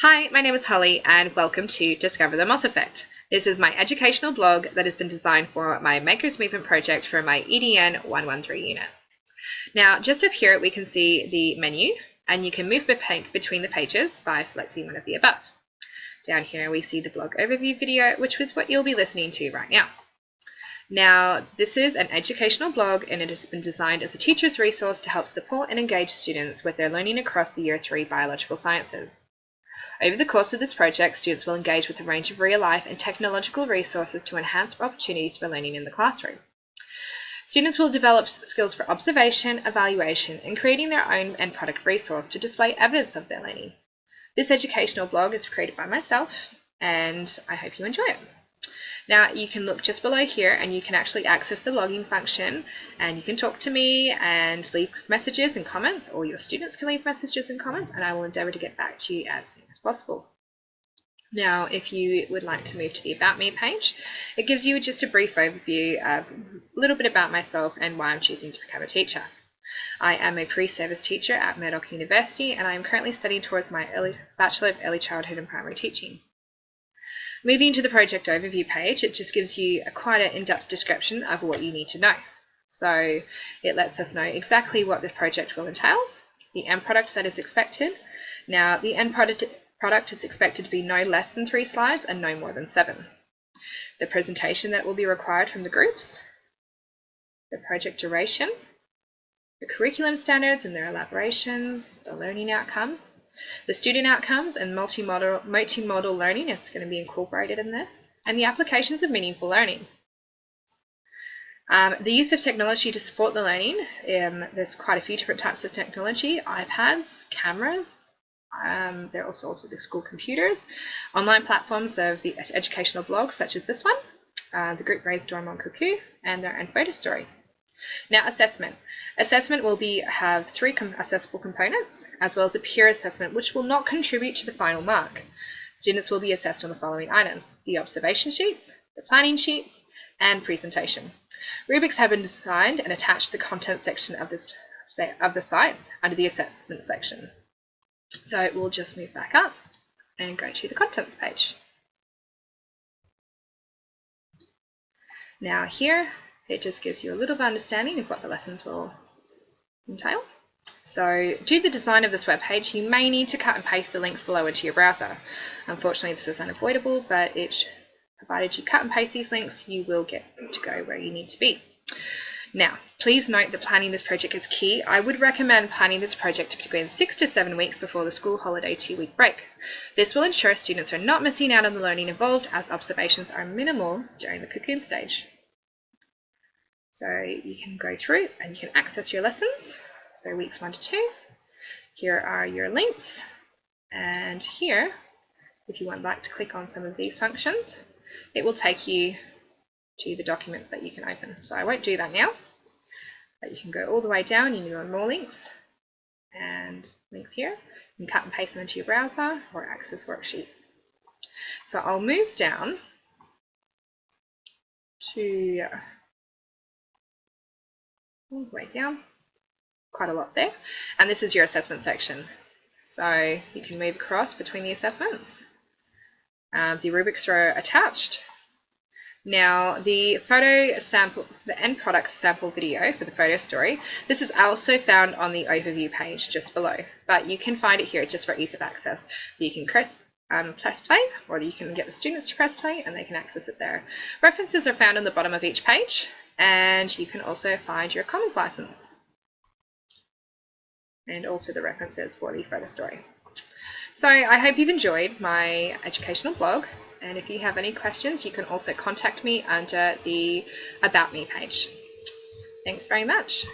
Hi, my name is Holly and welcome to Discover the Moth Effect. This is my educational blog that has been designed for my Makers Movement project for my EDN 113 unit. Now, just up here we can see the menu and you can move between the pages by selecting one of the above. Down here we see the blog overview video, which is what you'll be listening to right now. Now, this is an educational blog and it has been designed as a teacher's resource to help support and engage students with their learning across the Year 3 biological sciences. Over the course of this project, students will engage with a range of real-life and technological resources to enhance opportunities for learning in the classroom. Students will develop skills for observation, evaluation, and creating their own end product resource to display evidence of their learning. This educational blog is created by myself, and I hope you enjoy it. Now, you can look just below here and you can actually access the login function and you can talk to me and leave messages and comments, or your students can leave messages and comments, and I will endeavour to get back to you as soon as possible. Now, if you would like to move to the About Me page, it gives you just a brief overview of a little bit about myself and why I'm choosing to become a teacher. I am a pre-service teacher at Murdoch University and I am currently studying towards my Bachelor of Early Childhood and Primary Teaching. Moving to the project overview page, it just gives you quite an in-depth description of what you need to know. So it lets us know exactly what the project will entail, the end product that is expected. Now, the end product is expected to be no less than 3 slides and no more than 7. The presentation that will be required from the groups, the project duration, the curriculum standards and their elaborations, the learning outcomes, the student outcomes and multimodal learning is going to be incorporated in this, and the applications of meaningful learning. The use of technology to support the learning, there's quite a few different types of technology: iPads, cameras, there are also the school computers, online platforms of the educational blogs such as this one, the group brainstorm on Cuckoo, and their end photo story. Now, assessment. Assessment will have 3 assessable components, as well as a peer assessment, which will not contribute to the final mark. Students will be assessed on the following items: the observation sheets, the planning sheets, and presentation. Rubrics have been designed and attached to the content section of the site under the assessment section. So we'll just move back up and go to the contents page. Now here, it just gives you a little bit of understanding of what the lessons will entail. So due to the design of this web page, you may need to cut and paste the links below into your browser. Unfortunately, this is unavoidable, but provided you cut and paste these links, you will get to go where you need to be. Now, please note that planning this project is key. I would recommend planning this project between 6 to 7 weeks before the school holiday 2-week break. This will ensure students are not missing out on the learning involved, as observations are minimal during the cocoon stage. So you can go through and you can access your lessons. So weeks 1 to 2. Here are your links. And here, if you would like to click on some of these functions, it will take you to the documents that you can open. So I won't do that now, but you can go all the way down. You can go on more links and links here. You can cut and paste them into your browser or access worksheets. So I'll move down to all the way down, quite a lot there, and this is your assessment section. So you can move across between the assessments. The rubrics are attached. Now, the end product sample video for the photo story, this is also found on the overview page just below, but you can find it here just for ease of access. So you can press play, or you can get the students to press play and they can access it there. References are found on the bottom of each page, and you can also find your Commons license and also the references for the photo story. So I hope you've enjoyed my educational blog, and if you have any questions, you can also contact me under the About Me page. Thanks very much.